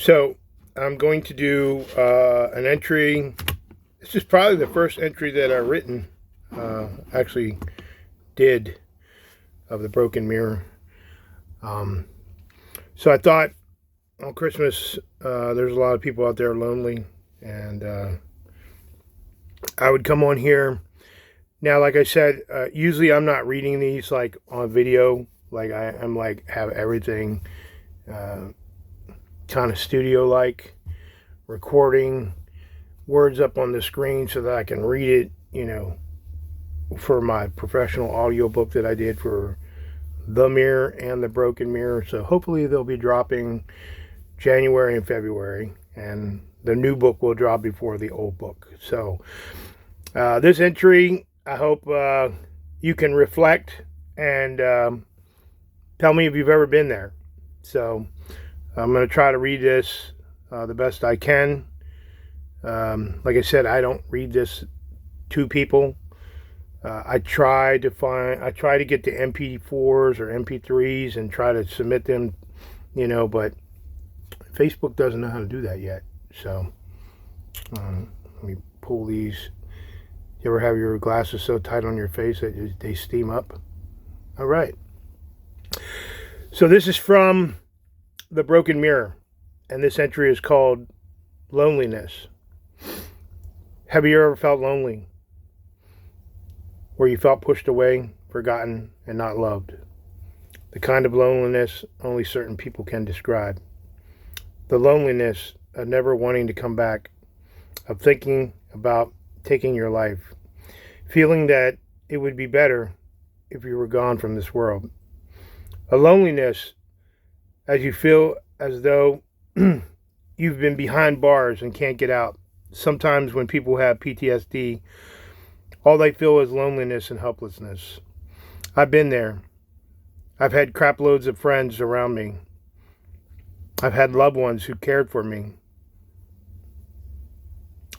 So I'm going to do an entry. This is probably the first entry that I've written, actually did, of the broken mirror. So I thought on Christmas, there's a lot of people out there lonely, and I would come on here. Now, like I said, usually I'm not reading these like on video. Like I'm like have everything kind of studio-like, recording words up on the screen so that I can read it, for my professional audiobook that I did for The Mirror and The Broken Mirror. So hopefully they'll be dropping January and February, and the new book will drop before the old book. So this entry, I hope you can reflect and tell me if you've ever been there. So I'm going to try to read this the best I can. Like I said, I don't read this to people. I try to get the MP4s or MP3s and try to submit them, but Facebook doesn't know how to do that yet. So let me pull these. You ever have your glasses so tight on your face that they steam up? All right. So this is from The Broken Mirror, and this entry is called Loneliness. Have you ever felt lonely? Where you felt pushed away, forgotten, and not loved? The kind of loneliness only certain people can describe. The loneliness of never wanting to come back, of thinking about taking your life, feeling that it would be better if you were gone from this world. A loneliness as you feel as though you've been behind bars and can't get out. Sometimes when people have PTSD, all they feel is loneliness and helplessness. I've been there. I've had crap loads of friends around me. I've had loved ones who cared for me.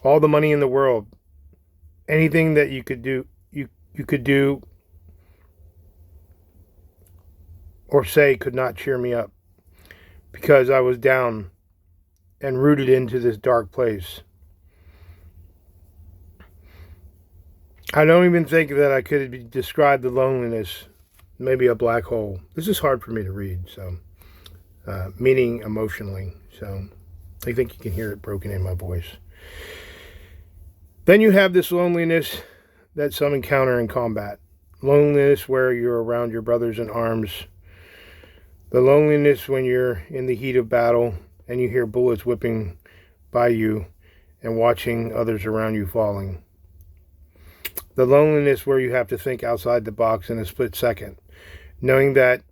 All the money in the world. Anything that you could do, you could do or say could not cheer me up, because I was down and rooted into this dark place. I don't even think that I could describe the loneliness, maybe a black hole. This is hard for me to read, so meaning emotionally. So I think you can hear it broken in my voice. Then you have this loneliness that some encounter in combat. Loneliness where you're around your brothers in arms. The loneliness when you're in the heat of battle and you hear bullets whipping by you and watching others around you falling. The loneliness where you have to think outside the box in a split second, knowing that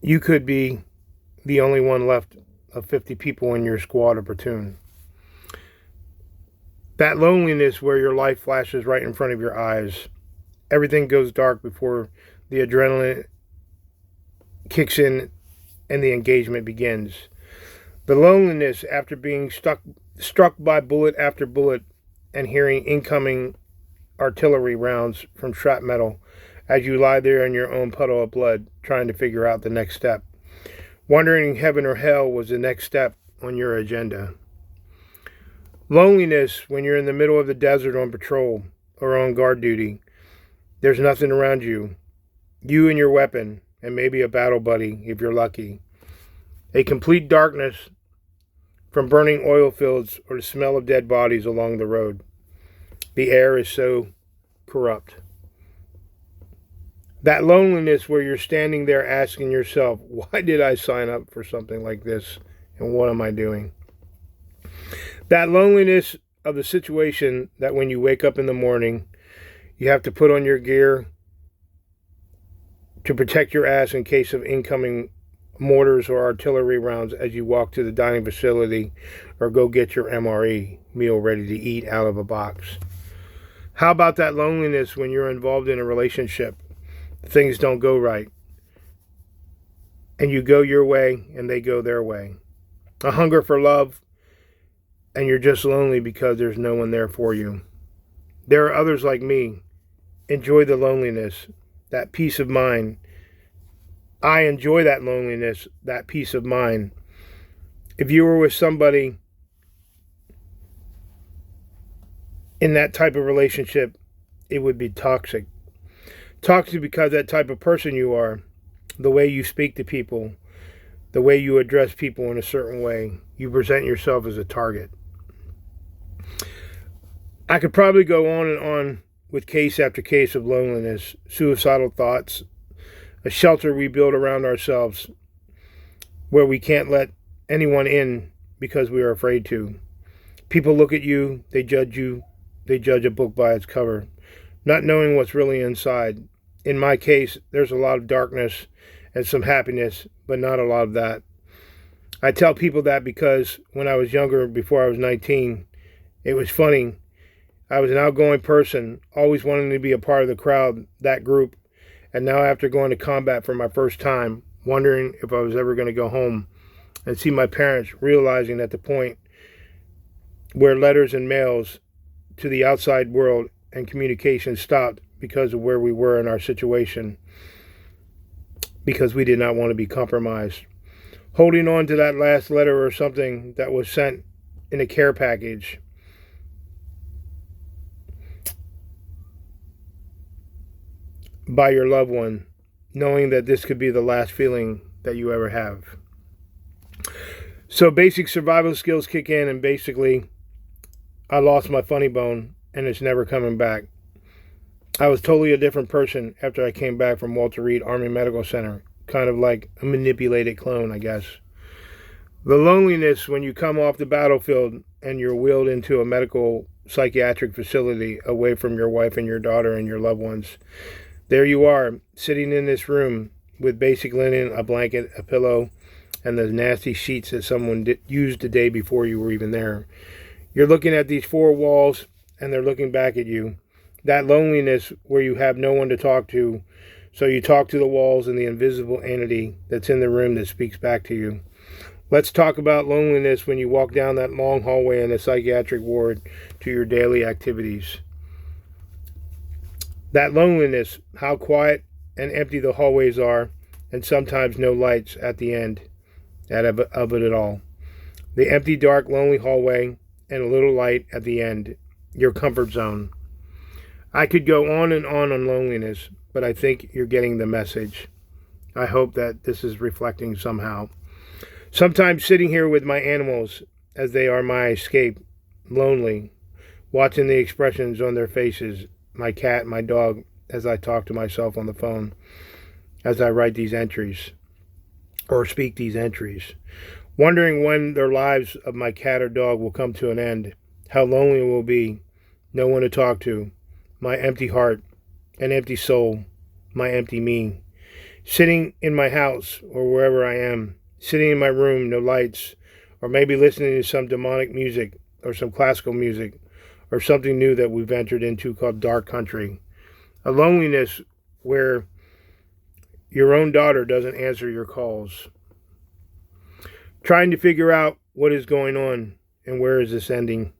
you could be the only one left of 50 people in your squad or platoon. That loneliness where your life flashes right in front of your eyes. Everything goes dark before the adrenaline kicks in and the engagement begins. The loneliness after being struck by bullet after bullet and hearing incoming artillery rounds from shrapnel as you lie there in your own puddle of blood trying to figure out the next step. Wondering if heaven or hell was the next step on your agenda. Loneliness when you're in the middle of the desert on patrol or on guard duty. There's nothing around you. You and your weapon, and maybe a battle buddy if you're lucky. A complete darkness from burning oil fields or the smell of dead bodies along the road. The air is so corrupt. That loneliness where you're standing there asking yourself, why did I sign up for something like this, and what am I doing? That loneliness of the situation that when you wake up in the morning, you have to put on your gear to protect your ass in case of incoming mortars or artillery rounds as you walk to the dining facility or go get your MRE, meal ready to eat, out of a box. How about that loneliness when you're involved in a relationship? Things don't go right. And you go your way and they go their way. A hunger for love, and you're just lonely because there's no one there for you. There are others like me. Enjoy the loneliness, that peace of mind. I enjoy that loneliness, that peace of mind. If you were with somebody in that type of relationship, it would be toxic. Toxic because that type of person you are, the way you speak to people, the way you address people in a certain way, you present yourself as a target. I could probably go on and on with case after case of loneliness, suicidal thoughts, a shelter we build around ourselves where we can't let anyone in because we are afraid to. People look at you, they judge a book by its cover, not knowing what's really inside. In my case, there's a lot of darkness and some happiness, but not a lot of that. I tell people that because when I was younger, before I was 19, it was funny. I was an outgoing person, always wanting to be a part of the crowd, that group. And now after going to combat for my first time, wondering if I was ever going to go home and see my parents, realizing at the point where letters and mails to the outside world and communication stopped because of where we were in our situation, because we did not want to be compromised. Holding on to that last letter or something that was sent in a care package. By your loved one, knowing that this could be the last feeling that you ever have. So basic survival skills kick in, and basically I lost my funny bone and it's never coming back. I was totally a different person after I came back from Walter Reed Army Medical Center, kind of like a manipulated clone, I guess. The loneliness when you come off the battlefield and you're wheeled into a medical psychiatric facility away from your wife and your daughter and your loved ones. There you are, sitting in this room with basic linen, a blanket, a pillow, and the nasty sheets that someone used the day before you were even there. You're looking at these four walls, and they're looking back at you. That loneliness where you have no one to talk to, so you talk to the walls and the invisible entity that's in the room that speaks back to you. Let's talk about loneliness when you walk down that long hallway in the psychiatric ward to your daily activities. That loneliness, how quiet and empty the hallways are, and sometimes no lights at the end of it all. The empty, dark, lonely hallway and a little light at the end, your comfort zone. I could go on loneliness, but I think you're getting the message. I hope that this is reflecting somehow. Sometimes sitting here with my animals, as they are my escape, lonely, watching the expressions on their faces, my cat, my dog, as I talk to myself on the phone, as I write these entries, or speak these entries, wondering when their lives of my cat or dog will come to an end, how lonely it will be, no one to talk to, my empty heart, an empty soul, my empty me, sitting in my house or wherever I am, sitting in my room, no lights, or maybe listening to some demonic music or some classical music, or something new that we've entered into called dark country. A loneliness where your own daughter doesn't answer your calls. Trying to figure out what is going on and where is this ending.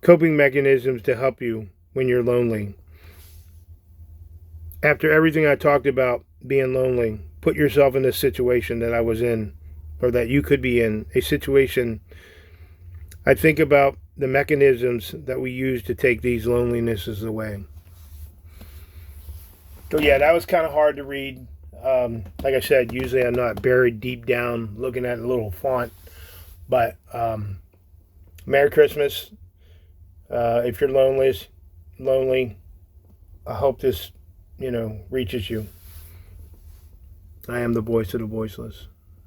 Coping mechanisms to help you when you're lonely. After everything I talked about being lonely, put yourself in this situation that I was in, or that you could be in, a situation. I think about the mechanisms that we use to take these lonelinesses away. So yeah, that was kind of hard to read. Like I said, usually I'm not buried deep down looking at a little font. But Merry Christmas. If you're lonely, I hope this, reaches you. I am the voice of the voiceless.